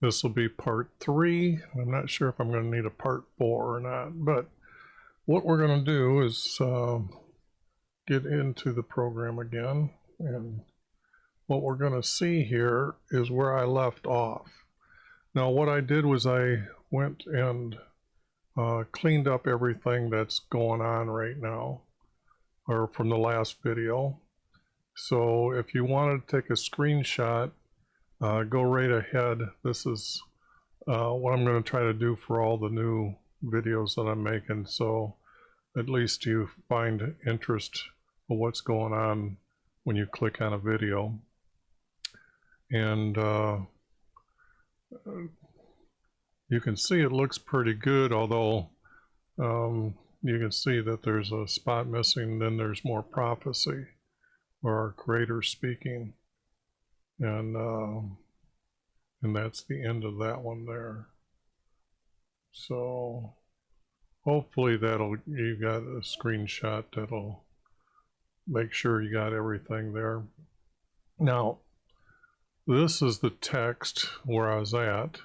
This will be part 3. I'm not sure if I'm going to need a part 4 or not, but what we're going to do is get into the program again, and what we're going to see here is where I left off. Now what I did was I went and cleaned up everything that's going on right now, or from the last video. So if you want to take a screenshot, go right ahead. This is what I'm going to try to do for all the new videos that I'm making, so at least you find interest of what's going on when you click on a video. And you can see it looks pretty good, although you can see that there's a spot missing. Then there's more prophecy, or our creator speaking, and that's the end of that one there. So hopefully you got a screenshot that'll make sure you got everything there. Now this is the text where I was at,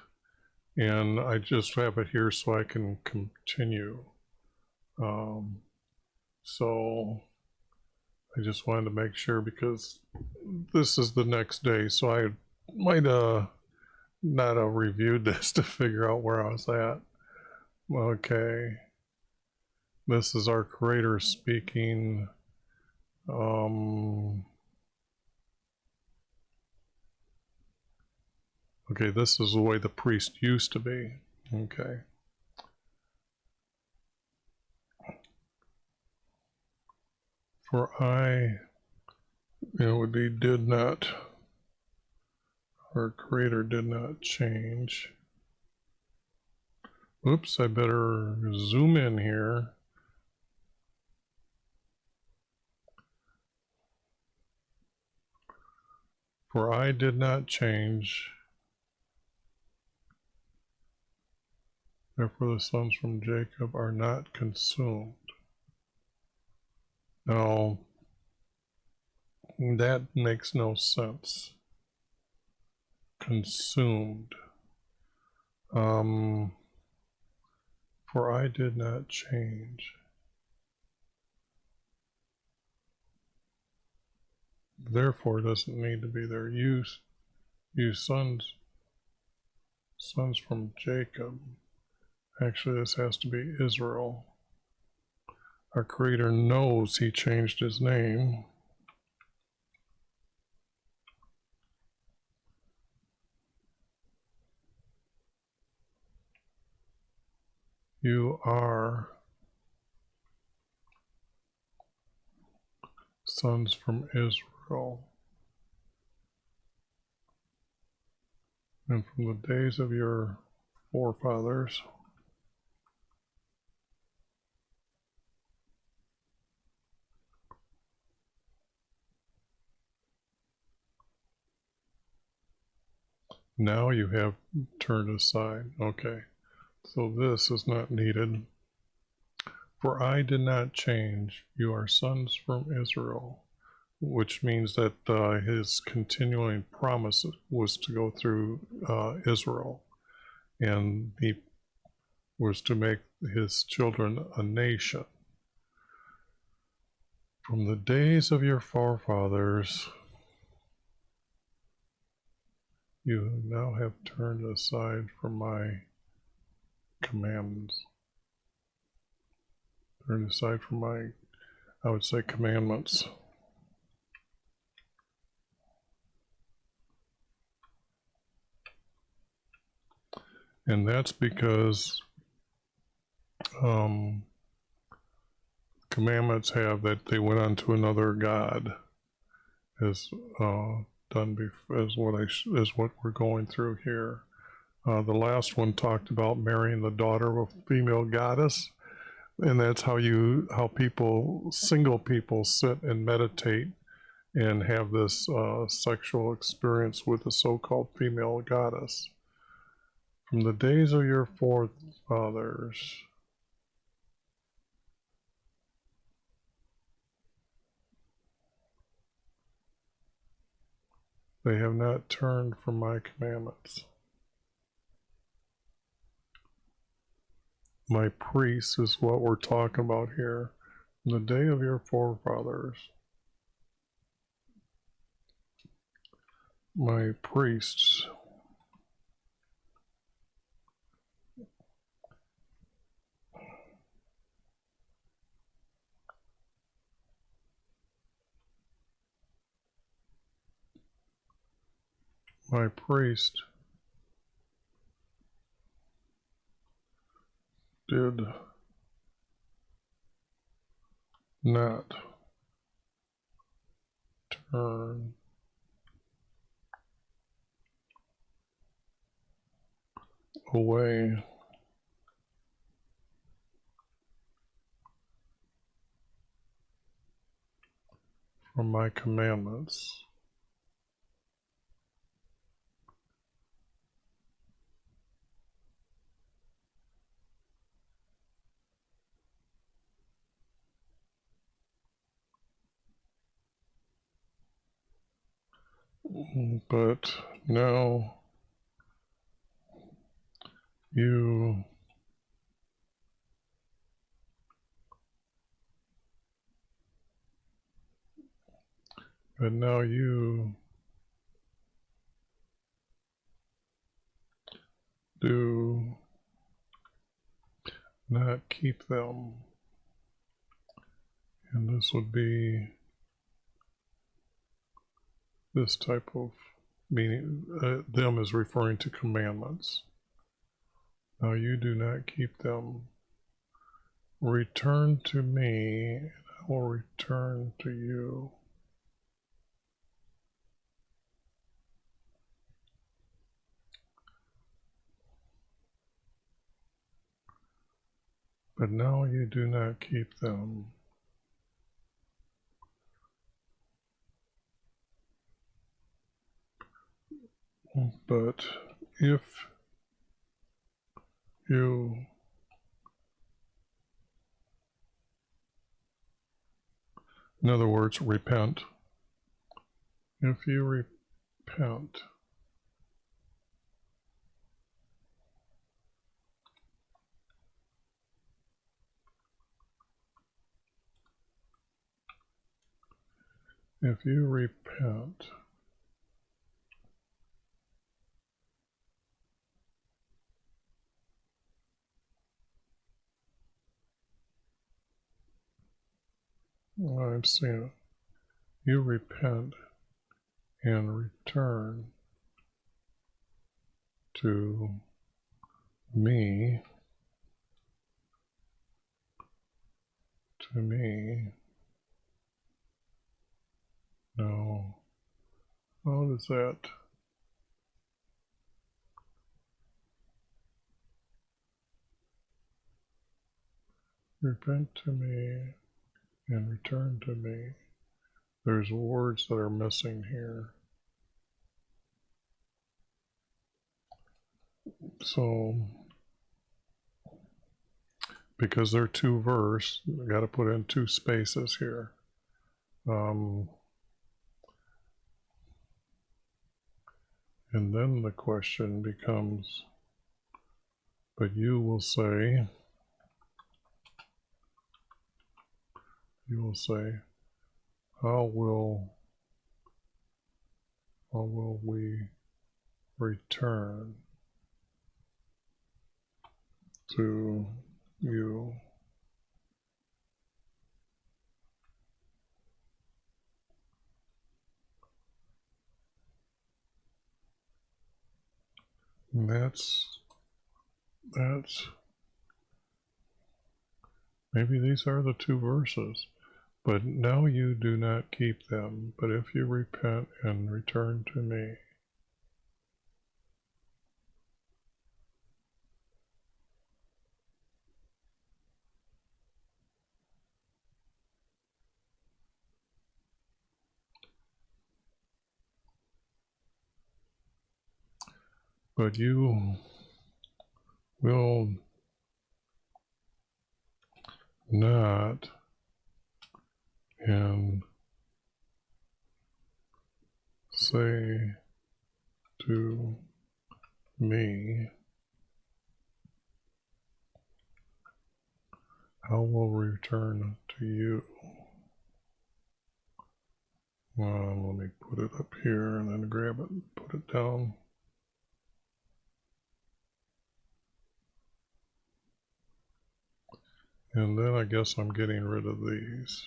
and I just have it here so I can continue. So I just wanted to make sure, because this is the next day, so I might not have reviewed this to figure out where I was at. Okay, this is our creator speaking. Okay, this is the way the priest used to be. Okay. For I, it would be did not, our creator did not change. Oops, I better zoom in here. For I did not change, therefore the sons from Jacob are not consumed. Now, that makes no sense. Consumed. For I did not change. Therefore doesn't need to be there. You sons from Jacob. Actually, this has to be Israel. Our creator knows he changed his name. You are sons from Israel, and from the days of your forefathers. Now you have turned aside. Okay, so this is not needed. For I did not change. You are sons from Israel, which means that his continuing promise was to go through Israel, and he was to make his children a nation. From the days of your forefathers, you now have turned aside from my commandments. Turned aside from my, I would say, commandments. And that's because commandments have that they went on to another god, as done before, as what we're going through here. The last one talked about marrying the daughter of a female goddess, and that's how single people sit and meditate and have this sexual experience with a so-called female goddess. From the days of your forefathers, they have not turned from my commandments. My priests is what we're talking about here. The day of your forefathers. My priests. My priest did not turn away from my commandments. But now you do not keep them. And this would be this type of meaning. Them is referring to commandments. Now you do not keep them. Return to me, and I will return to you. But now you do not keep them. But if you in other words, repent. If you repent, if you repent, I'm seeing it. You repent and return to me, Now, how does that? Repent to me and return to me. There's words that are missing here. So, because they're two verse, I got to put in two spaces here. And then the question becomes, but you will say, how will we return to you? And that's maybe these are the two verses. But now you do not keep them, but if you repent and return to me. But you will not and say to me, I will return to you. Let me put it up here and then grab it and put it down. And then I guess I'm getting rid of these.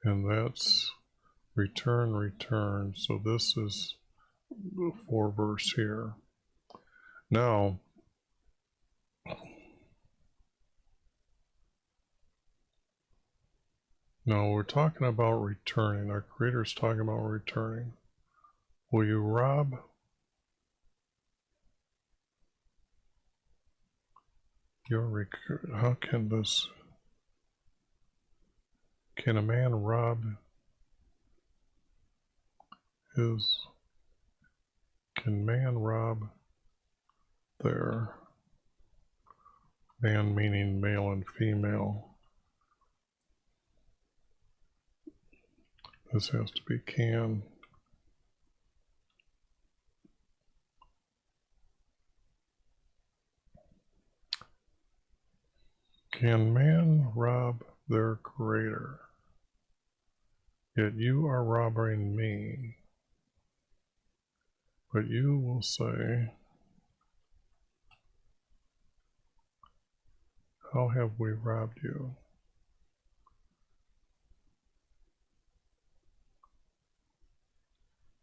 And that's return, return. So this is the 4 verse here. Now, we're talking about returning. Our creator's talking about returning. Will you rob? How can this? Can a man rob his? Can man rob their? Man meaning male and female. This has to be can. Can man rob their creator? Yet you are robbing me. But you will say, how have we robbed you?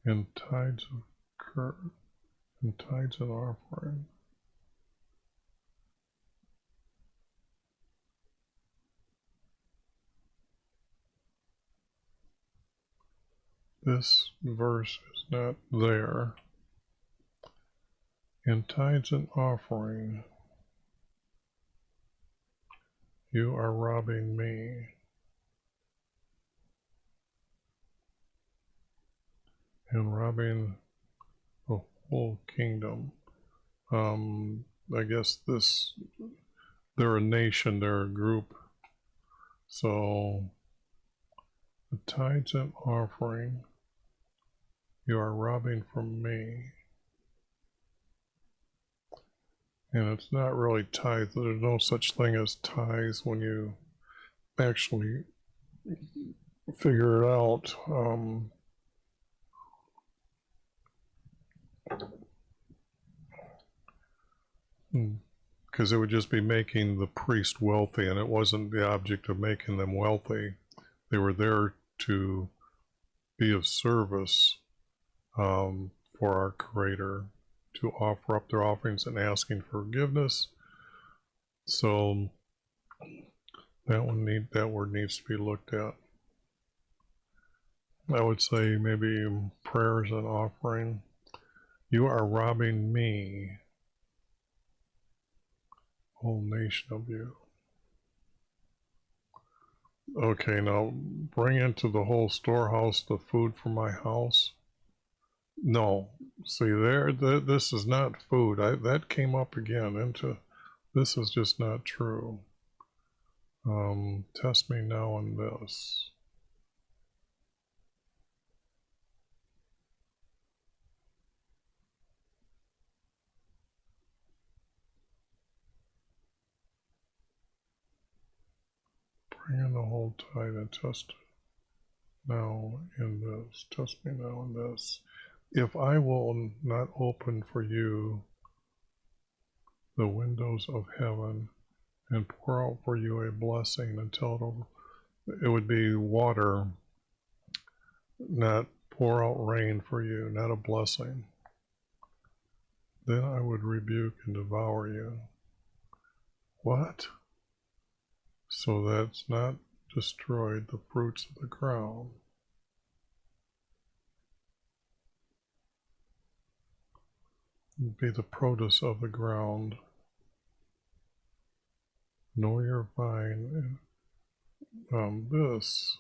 In tides and offering. This verse is not there. In tithes and offering, you are robbing me. And robbing the whole kingdom. I guess they're a nation, they're a group. So, the tithes and offering, you are robbing from me. And it's not really tithe. There's no such thing as tithes when you actually figure it out. Because it would just be making the priest wealthy, and it wasn't the object of making them wealthy. They were there to be of service for our Creator, to offer up their offerings and asking forgiveness. So that word needs to be looked at. I would say maybe prayers and offering. You are robbing me, whole nation of you. Okay, now bring into the whole storehouse the food from my house. No, see this is not food. That came up again this is just not true. Test me now on this. Bring in the whole tithe and test now in this. Test me now in this. If I will not open for you the windows of heaven and pour out for you a blessing until it would be water, not pour out rain for you, not a blessing, then I would rebuke and devour you. What? So that's not destroyed the fruits of the ground. It'd be the produce of the ground, nor your vine. This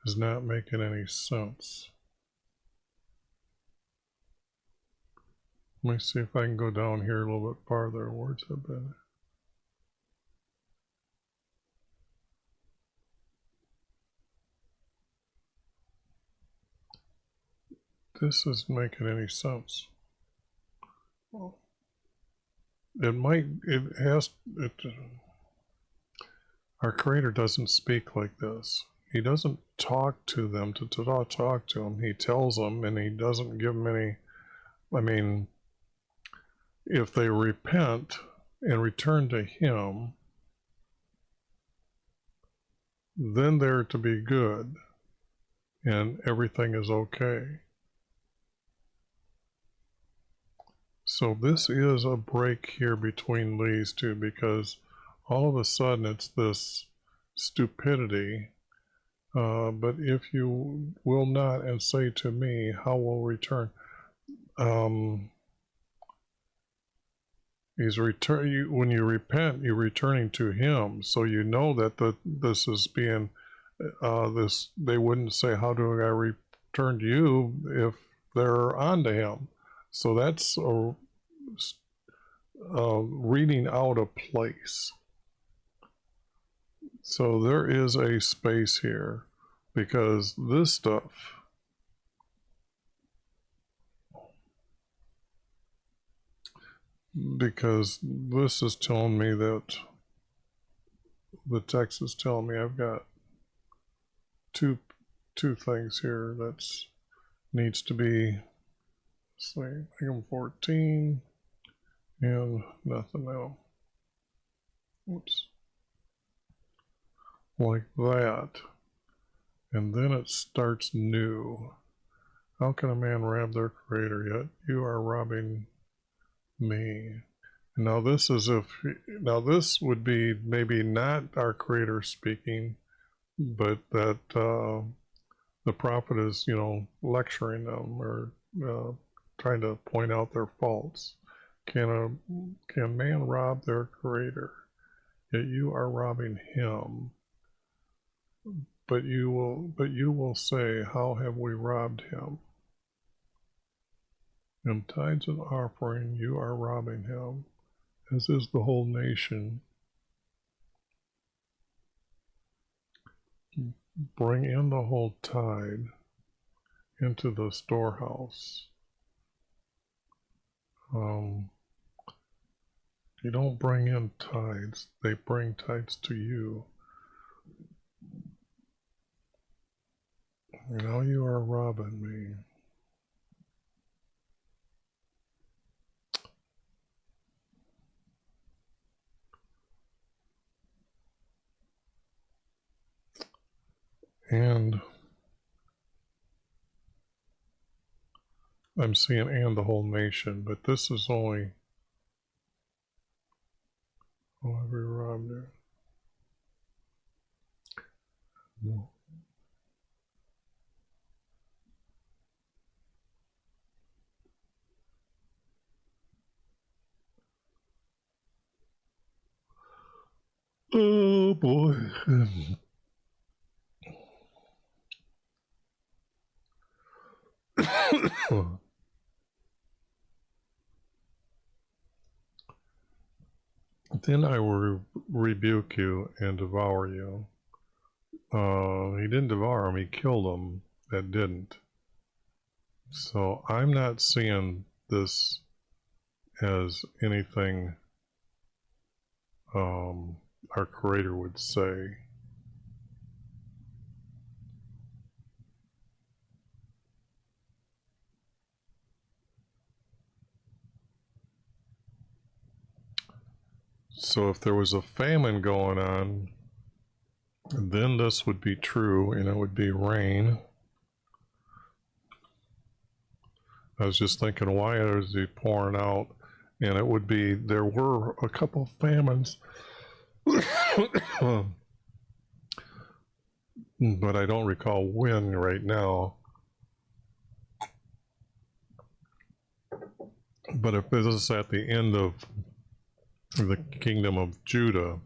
is not making any sense. Let me see if I can go down here a little bit farther. Words have been. This isn't making any sense. our Creator doesn't speak like this. He doesn't talk to them to talk to them. He tells them, and he doesn't give them any. I mean, if they repent and return to Him, then they're to be good, and everything is okay. So this is a break here between these two, because all of a sudden it's this stupidity. But if you will not and say to me, how will return? When you repent, you're returning to Him. So you know that this is being this. They wouldn't say, "How do I return to you?" if they're onto Him. So that's reading out a place. So there is a space here, because this stuff, because this is telling me that the text is telling me I've got two things here that's needs to be, say, item 14 and nothing else. Oops. Like that. And then it starts new. How can a man rob their Creator? Yet you are robbing me. Now this is now this would be maybe not our Creator speaking, but that the prophet is, lecturing them or trying to point out their faults. Can man rob their Creator? Yet you are robbing Him. But you will say, how have we robbed Him? In tithes and offering, you are robbing Him, as is the whole nation. Bring in the whole tithe into the storehouse. You don't bring in tithes, they bring tithes to you. Now you are robbing me. And I'm seeing and the whole nation, but this is only every robbed it. No. Oh boy. Then I will rebuke you and devour you. He didn't devour him, he killed him that didn't. So I'm not seeing this as anything our Creator would say. So if there was a famine going on, then this would be true, and it would be rain. I was just thinking, why is he pouring out? And it would be, there were a couple famines, but I don't recall when right now. But if this is at the end of the kingdom of Judah,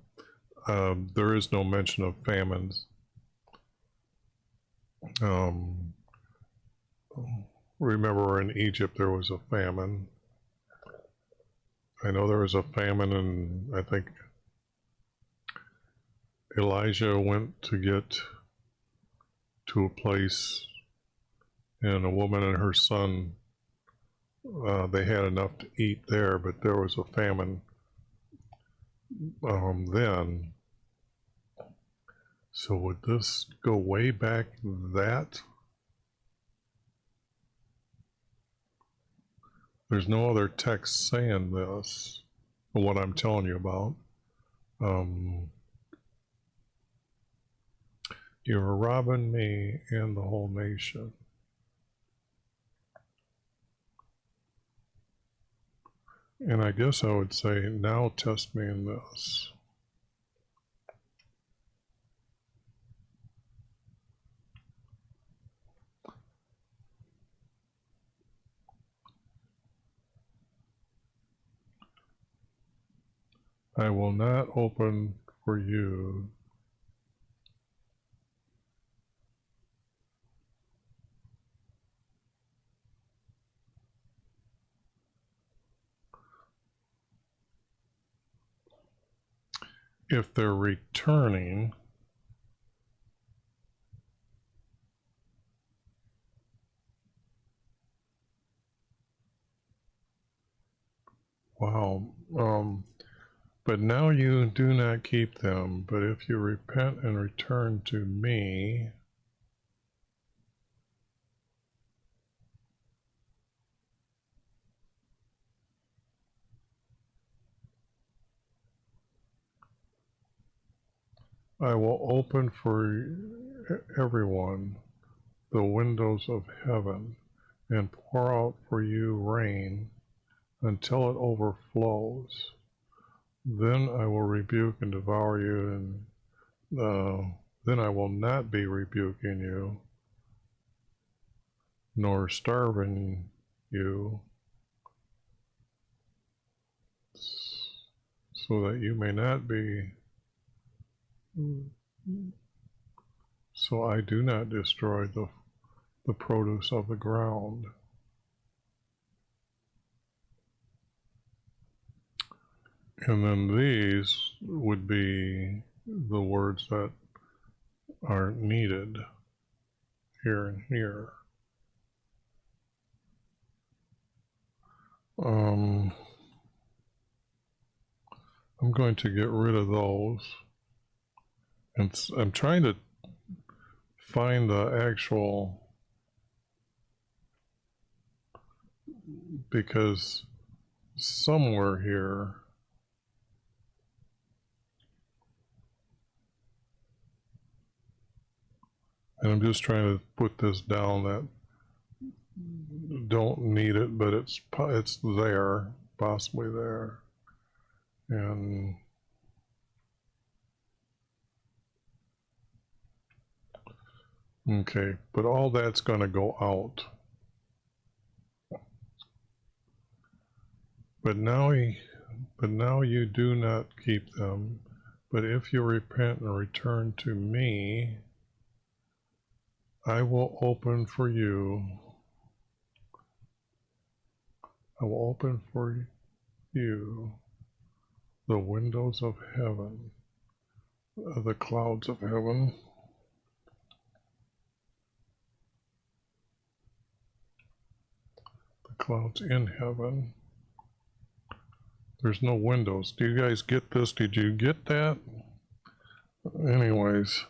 there is no mention of famines. Remember, in Egypt there was a famine. I know there was a famine, and I think Elijah went to get to a place, and a woman and her son, they had enough to eat there, but there was a famine then. So would this go way back that? There's no other text saying this, what I'm telling you about. You're robbing me and the whole nation. And I guess I would say, now test me in this. I will not open for you. If they're returning, wow. But now you do not keep them, but if you repent and return to me, I will open for everyone the windows of heaven and pour out for you rain until it overflows. Then I will rebuke and devour you, and then I will not be rebuking you, nor starving you, so that you may not be, so I do not destroy the produce of the ground. And then these would be the words that are needed here and here. I'm going to get rid of those. And I'm trying to find the actual, because somewhere here, and I'm just trying to put this down that don't need it, but it's there, possibly there. And okay, but all that's going to go out. But now you do not keep them. But if you repent and return to me, I will open for you. I will open for you the windows of heaven, the clouds of heaven. The clouds in heaven. There's no windows. Do you guys get this? Did you get that? Anyways,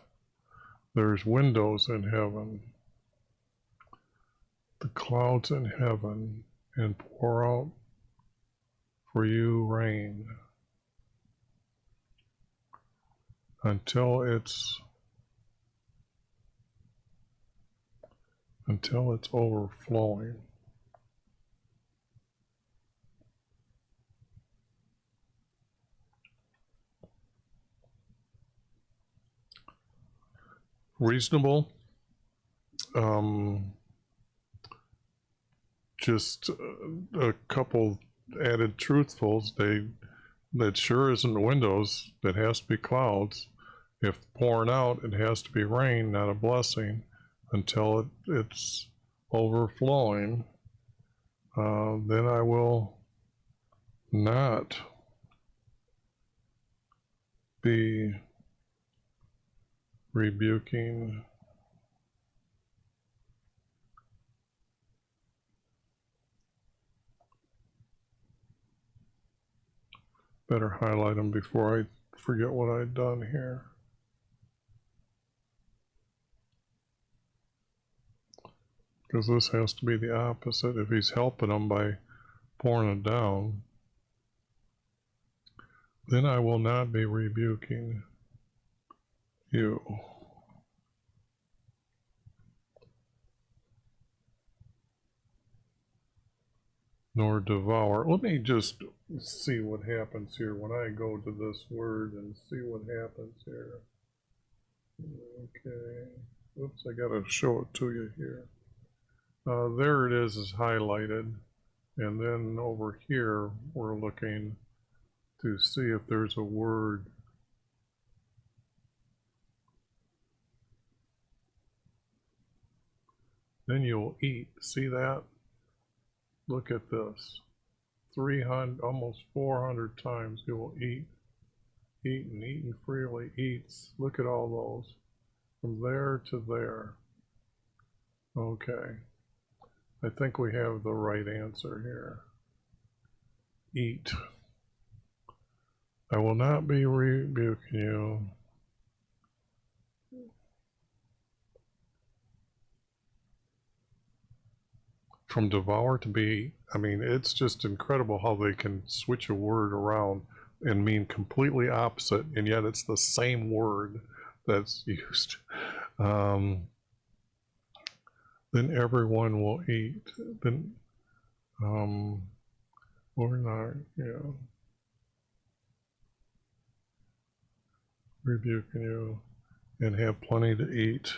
there's windows in heaven. The clouds in heaven, and pour out for you rain until it's overflowing. Reasonable. Just a couple added truthfuls. That sure isn't windows. That has to be clouds. If pouring out, it has to be rain, not a blessing, until it's overflowing. Then I will not be rebuking better highlight them before I forget what I'd done here. Because this has to be the opposite. If he's helping them by pouring it down, then I will not be rebuking you. Nor devour. Let me just see what happens here when I go to this word and see what happens here. Okay. Oops, I gotta show it to you here. There it is highlighted. And then over here, we're looking to see if there's a word. Then you'll eat. See that? Look at this. 300, almost 400 times you will eat. Eaten, eaten freely, eats. Look at all those. From there to there. Okay. I think we have the right answer here. Eat. I will not be rebuking you. From devour to be, I mean, it's just incredible how they can switch a word around and mean completely opposite, and yet it's the same word that's used. Then everyone will eat. Then, we're not, rebuking you, and have plenty to eat.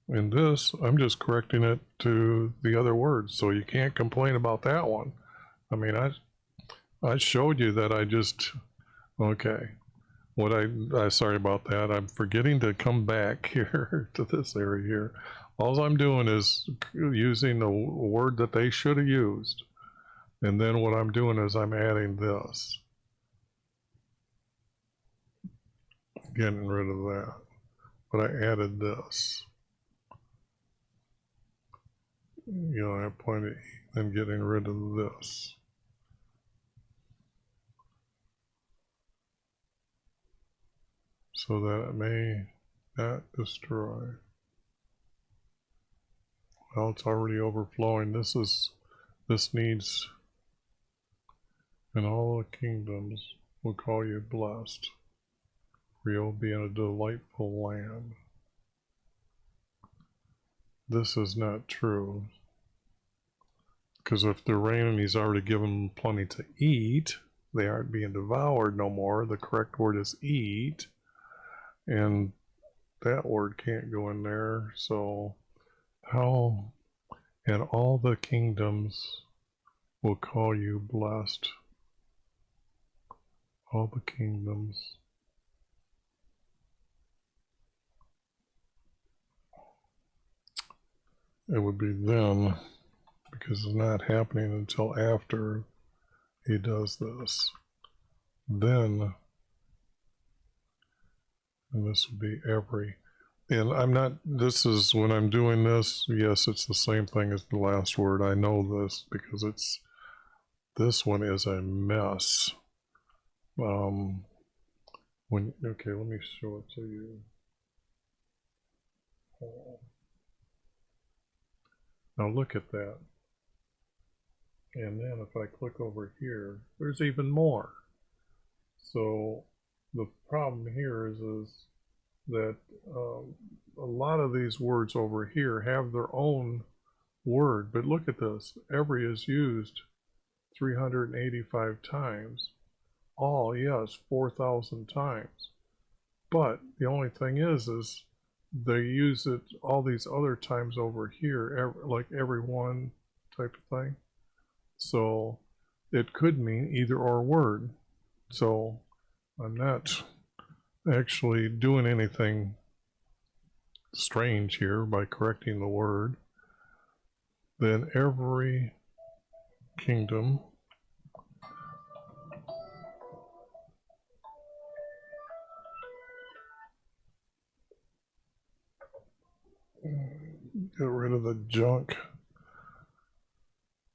In this, I'm just correcting it to the other words, so you can't complain about that one. I mean, I showed you that I just, okay. What sorry about that. I'm forgetting to come back here to this area here. All I'm doing is using the word that they should have used. And then what I'm doing is I'm adding this. Getting rid of that. But I added this. I have plenty, and getting rid of this. So that it may not destroy. Well, it's already overflowing. This needs, and all the kingdoms will call you blessed, for you'll be in a delightful land. This is not true. Because if they're raining, he's already given them plenty to eat. They aren't being devoured no more. The correct word is eat. And that word can't go in there. So how, and all the kingdoms will call you blessed. All the kingdoms. It would be then, because it's not happening until after he does this. Then, and this would be every. And I'm not, this is, when I'm doing this, yes, it's the same thing as the last word. I know this because this one is a mess. Okay, let me show it to you. Now look at that. And then if I click over here, there's even more. So the problem here is that a lot of these words over here have their own word, but look at this. Every is used 385 times. All, yes, 4,000 times. But the only thing is they use it all these other times over here, like every one type of thing. So it could mean either or word. So I'm not actually doing anything strange here by correcting the word. Then every kingdom junk.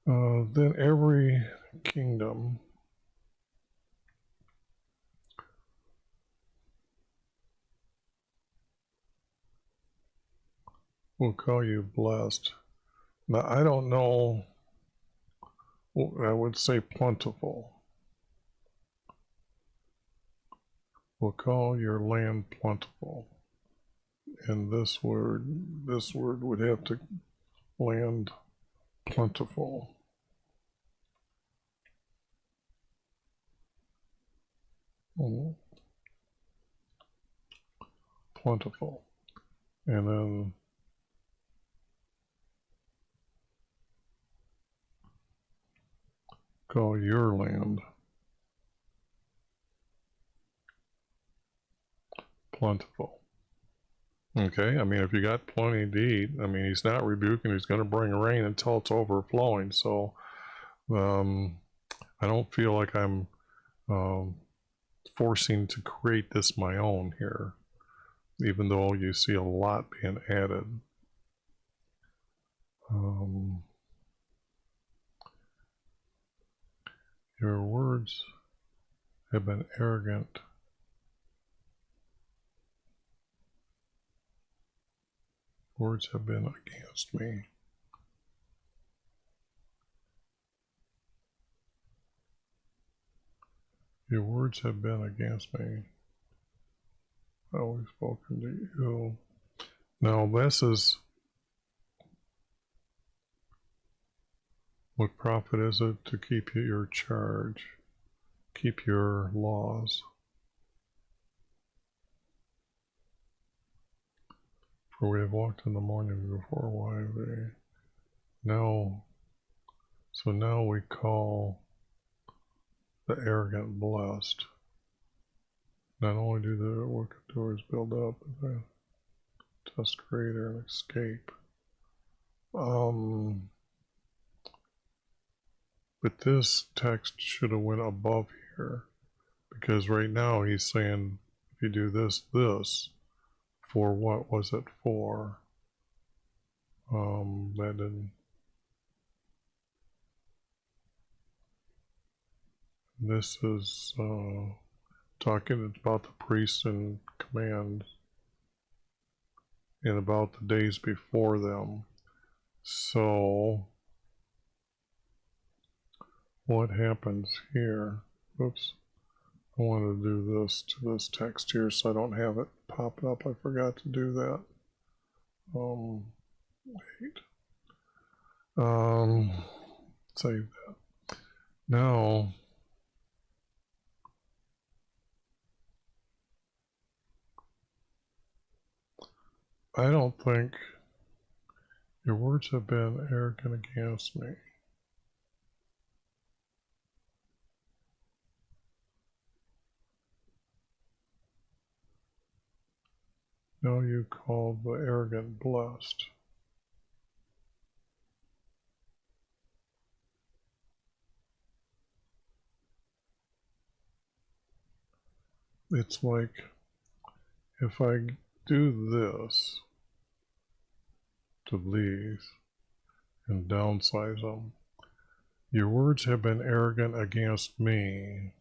Then every kingdom will call you blessed. Now, I don't know, I would say plentiful. Will call your land plentiful. And this word would have to land plentiful. Plentiful. And then call your land plentiful. Okay, I mean, if you got plenty to eat, I mean, he's not rebuking, he's going to bring rain until it's overflowing. So I don't feel like I'm forcing to create this my own here, even though you see a lot being added. Your words have been arrogant. Words have been against me. Your words have been against me. I've always spoken to you. Now, this is, what profit is it to keep your charge, keep your laws? For we have walked in the morning before YHVH. Now, so now we call the arrogant blessed. Not only do the wicked doers build up, but they test greater and escape. But this text should have went above here, because right now he's saying, if you do this, for what was it for? That didn't. This is talking about the priests and commands and about the days before them. So what happens here? Oops. I want to do this to this text here so I don't have it pop up. I forgot to do that. Wait. Save that. Now, I don't think your words have been arrogant against me. Now you call the arrogant blessed. It's like if I do this to these and downsize them, your words have been arrogant against me.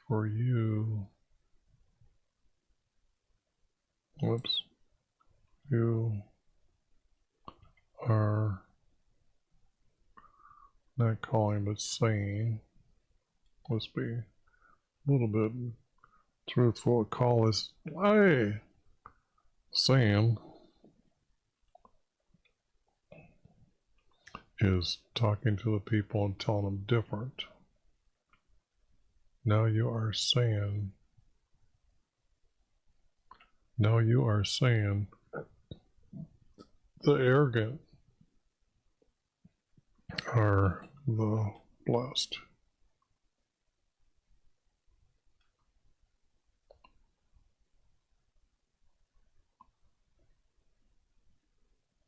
For you, whoops, you are not calling but saying. Let's be a little bit truthful. A call is, hey, saying is talking to the people and telling them different. Now you are saying the arrogant are the blessed.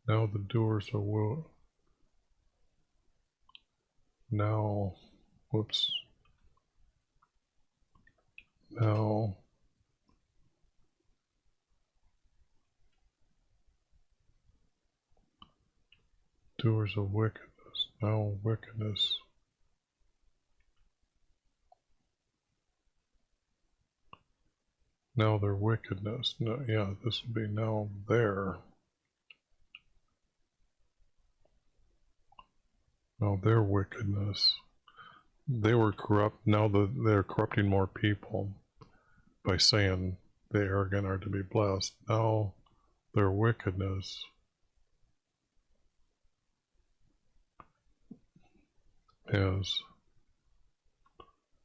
Now the doers are will. Now, whoops. Now Doers of wickedness, now wickedness. Now their wickedness. No, yeah, this would be now their. Now their wickedness. They were corrupt. Now they're corrupting more people by saying the arrogant are to be blessed. Now their wickedness has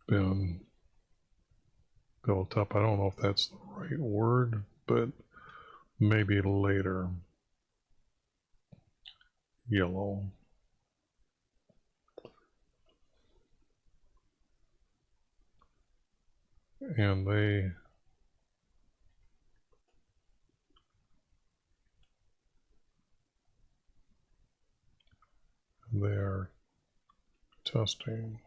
been built up. I don't know if that's the right word, but maybe later. Yellow. And they are testing.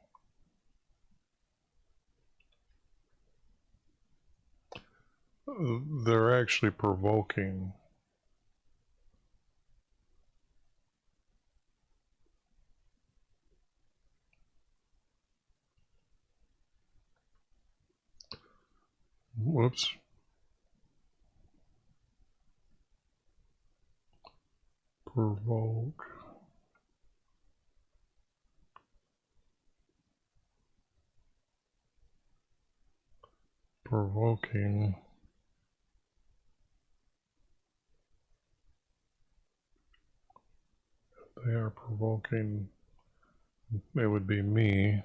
They're actually provoking. Whoops. Provoke. Provoking. They are provoking. It would be me.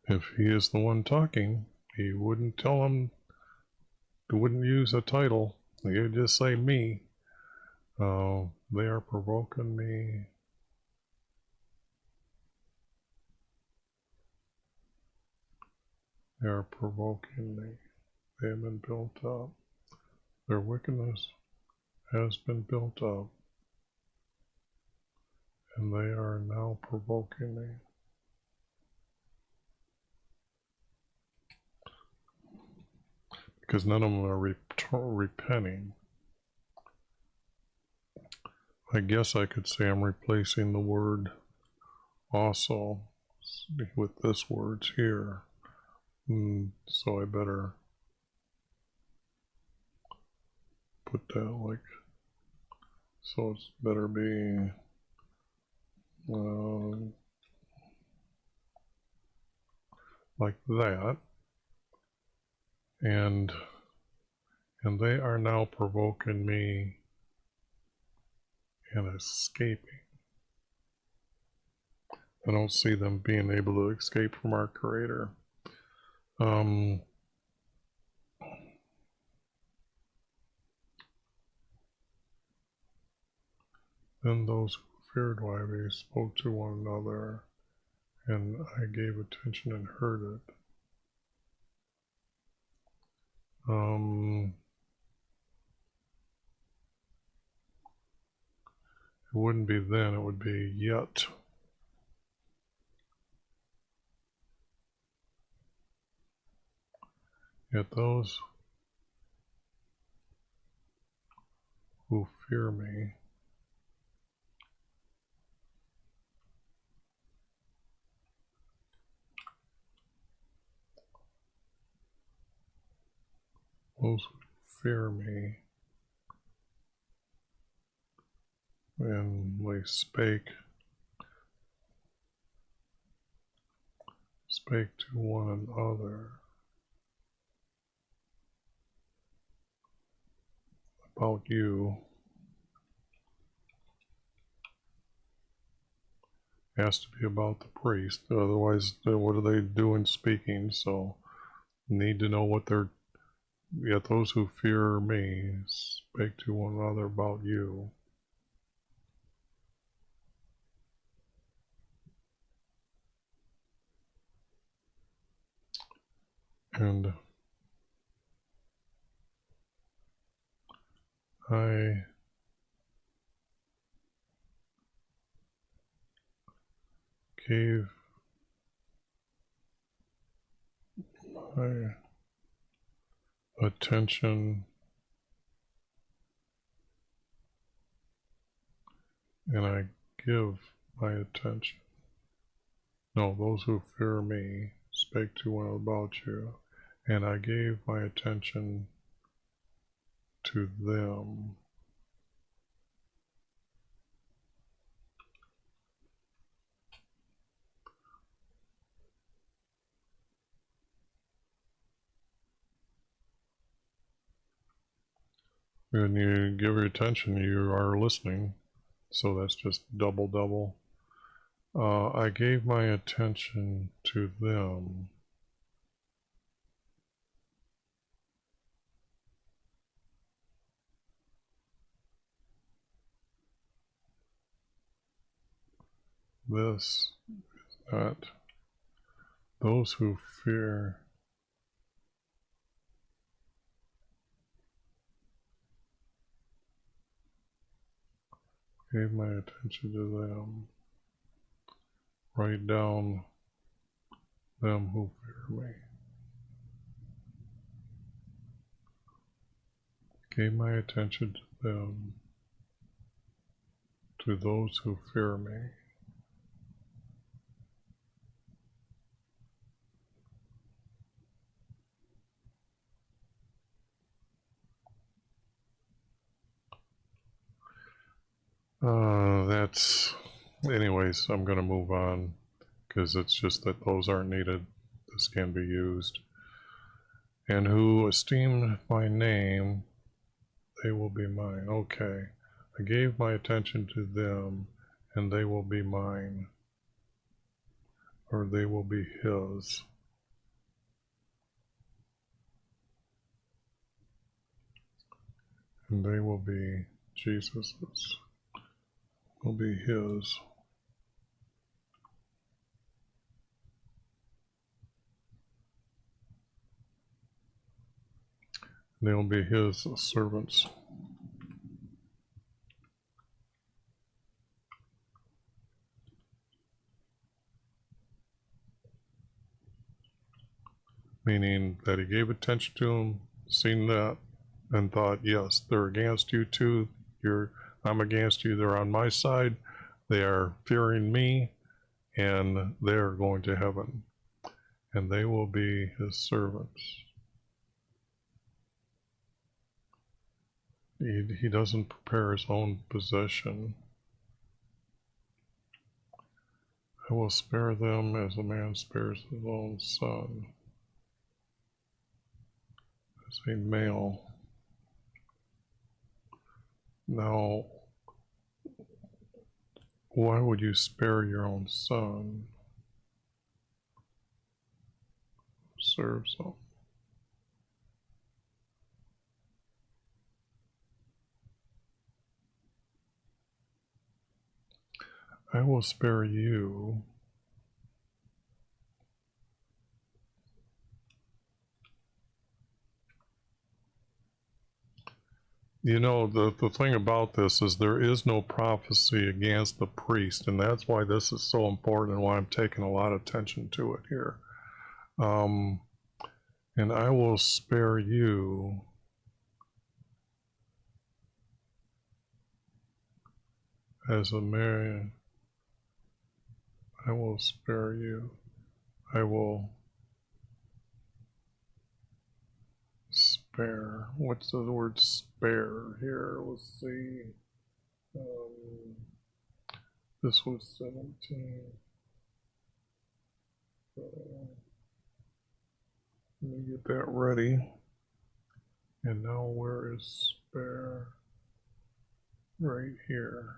If he is the one talking, he wouldn't tell him, he wouldn't use a title. He would just say me. They are provoking me. They are provoking me. They have been built up. Their wickedness has been built up. And they are now provoking me. Because none of them are repenting. I guess I could say I'm replacing the word also with this words here. So I better put that like, so it's better be like that. And they are now provoking me and escaping. I don't see them being able to escape from our Creator. Then those who feared YHVH spoke to one another, and I gave attention and heard it. It wouldn't be then, it would be yet. Yet those who fear me and they spake to one another about you. It has to be about the priest, otherwise what are they doing speaking? So need to know what they're, yet those who fear me spake to one another about you. And I gave my attention and I give my attention. No, those who fear me spake to one about you, and I gave my attention to them. When you give your attention, you are listening. So that's just double, double. I gave my attention to them. This is not those who fear. Gave my attention to them. Write down them who fear me. Gave my attention to them, to those who fear me. Anyways, I'm going to move on because it's just that those aren't needed. This can be used. And who esteem my name, they will be mine. Okay. I gave my attention to them, and they will be mine. Or they will be his. And they will be Jesus's. Will be his. They'll be his servants. Meaning that he gave attention to them, seen that, and thought, yes, they're against you too. I'm against you. They're on my side. They are fearing me, and they are going to heaven. And they will be his servants. He doesn't prepare his own possession. I will spare them as a man spares his own son. As a male. Now, why would you spare your own son? Serves them. I will spare you. You know, the thing about this is there is no prophecy against the priest, and that's why this is so important and why I'm taking a lot of attention to it here. And I will spare you as a man. I will spare you. I will spare. What's the word spare here? Let's see. This was 17. Let me get that ready. And now where is spare? Right here.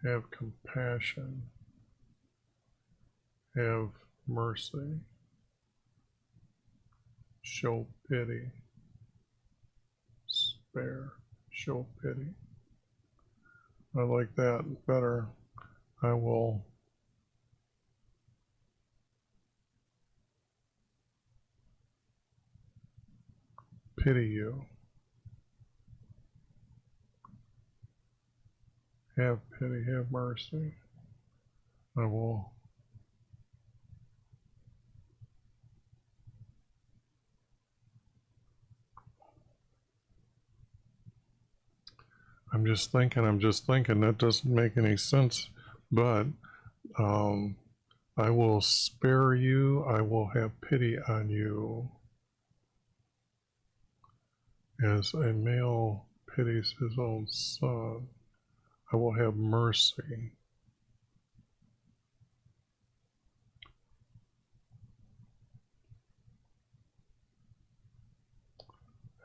Have compassion. Have mercy. Show pity. Spare. Show pity. I like that better. I will pity you. Have pity, have mercy. I will I'm just thinking, that doesn't make any sense, but I will spare you, I will have pity on you. As a male pities his own son, I will have mercy.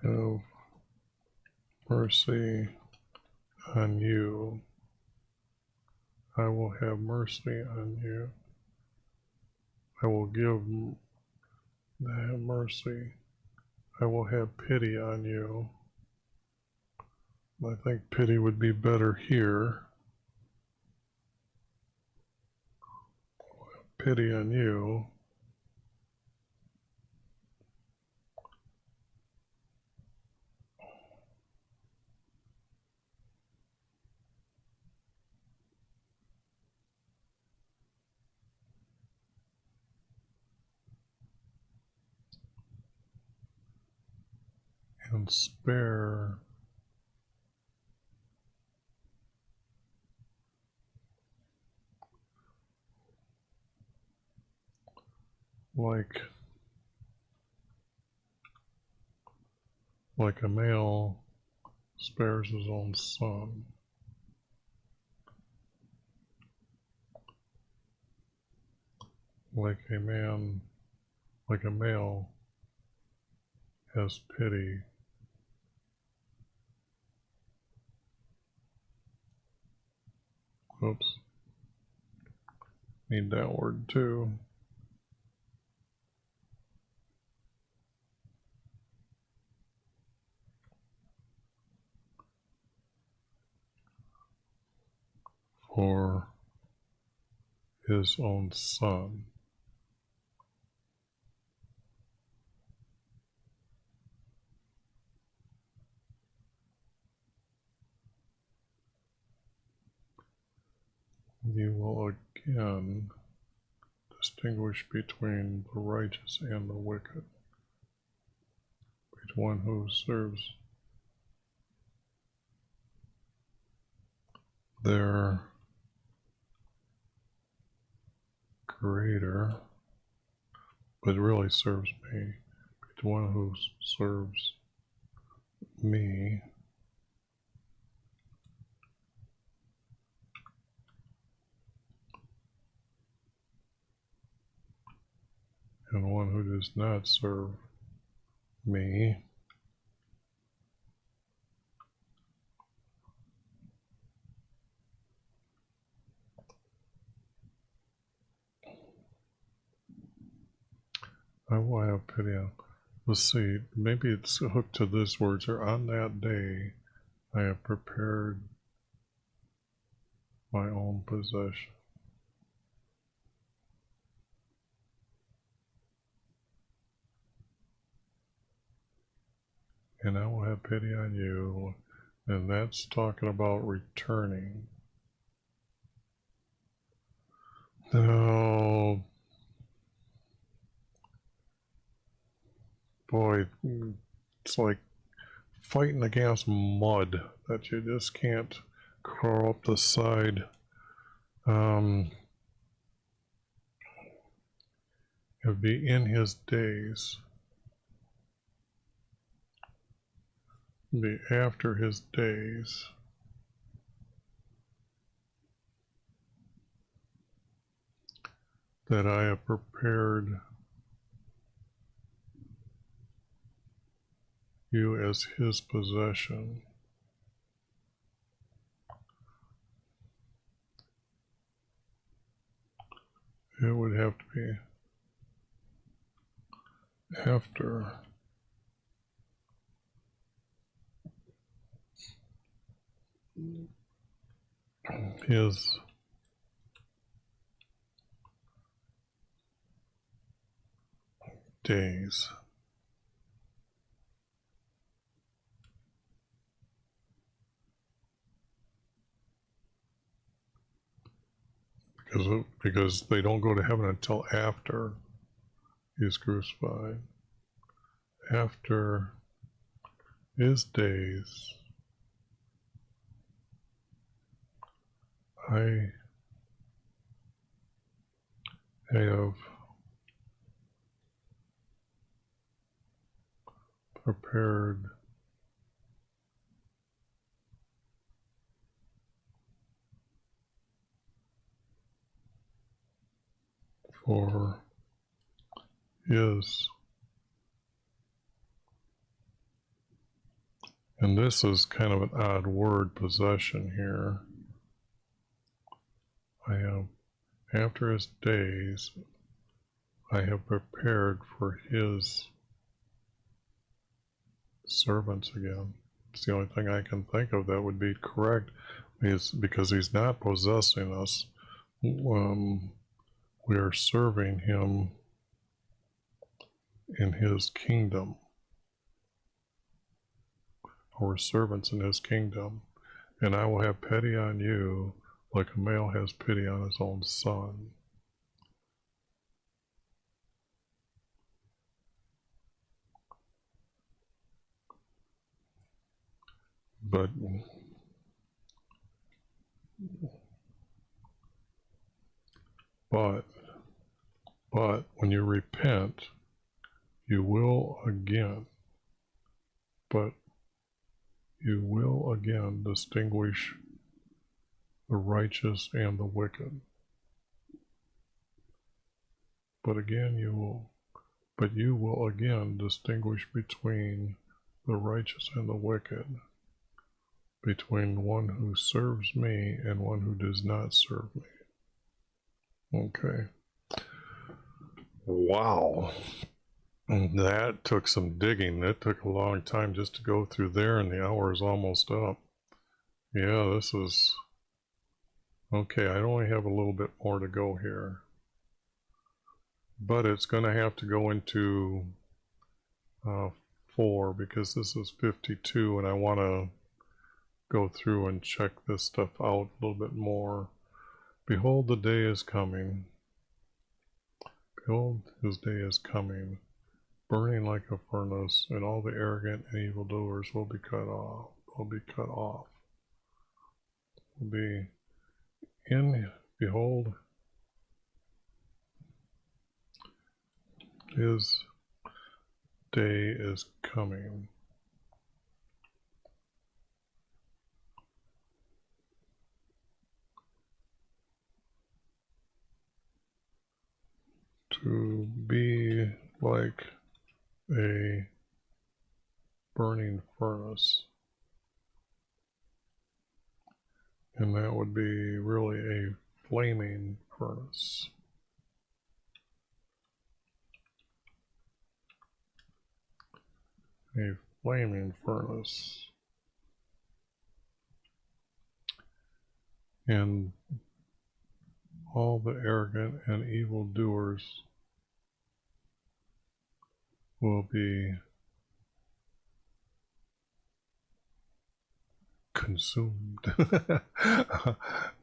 Have mercy on you. I will have mercy on you. I will have mercy. I will have pity on you. I think pity would be better here. Pity on you. And spare like a male spares his own son. Like a male has pity. Oops. Need that word too. For his own son. You will again distinguish between the righteous and the wicked, between one who serves their creator, but really serves me, between one who serves me, and one who does not serve me. I will have pity on. Let's see, maybe it's hooked to this words, or on that day I have prepared my own possession. And I will have pity on you. And that's talking about returning. Oh, boy, it's like fighting against mud that you just can't crawl up the side. It would be in his days. Be after his days. That I have prepared you as his possession. It would have to be after his days. Because they don't go to heaven until after he's crucified. After his days, I have prepared for his, and this is kind of an odd word, possession here. I have, after his days, I have prepared for his servants again. It's the only thing I can think of that would be correct, is because he's not possessing us. We are serving him in his kingdom. Or servants in his kingdom. And I will have pity on you like a male has pity on his own son. But when you repent, you will again distinguish the righteous and the wicked. You will again distinguish between the righteous and the wicked, between one who serves me and one who does not serve me. Okay. Wow. That took some digging. That took a long time just to go through there, and the hour is almost up. Yeah, this is... Okay, I only have a little bit more to go here. But it's going to have to go into 4, because this is 52, and I want to go through and check this stuff out a little bit more. Behold, the day is coming. Behold, his day is coming, burning like a furnace, and all the arrogant and evildoers will be cut off. Behold, his day is coming. To be like a burning furnace. And that would be really a flaming furnace. A flaming furnace. And all the arrogant and evil doers will be consumed.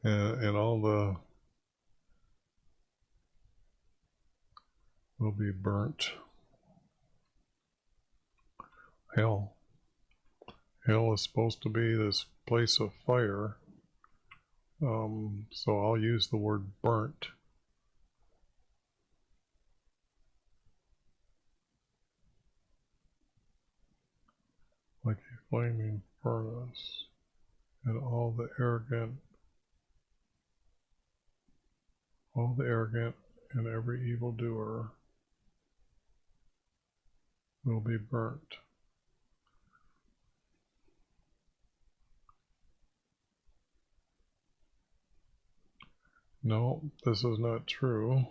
and all the will be burnt. Hell is supposed to be this place of fire, so I'll use the word burnt. Like a flaming furnace, and all the arrogant and every evildoer will be burnt. No, this is not true.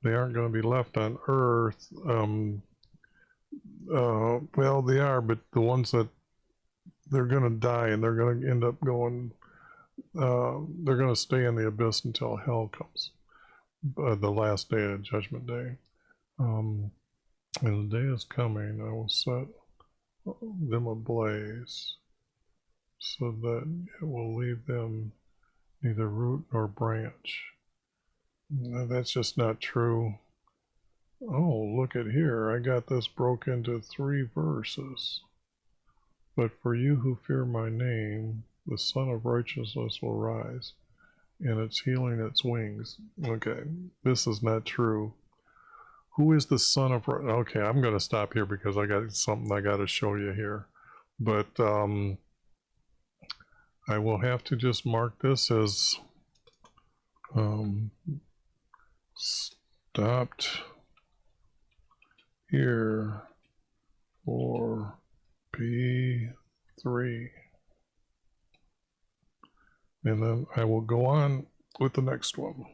They aren't going to be left on earth. Well, they are, but the ones that they're going to die and they're going to end up going, they're going to stay in the abyss until hell comes, the last day of Judgment Day. And the day is coming, I will set them ablaze, so that it will leave them neither root nor branch. No, that's just not true. Oh, look at here. I got this broke into 3 verses. But for you who fear my name, the Son of Righteousness will rise. and it's healing its wings. Okay, this is not true. Who is the son of... Okay, I'm going to stop here because I got something I got to show you here. But I will have to just mark this as stopped here for P3. And then I will go on with the next one.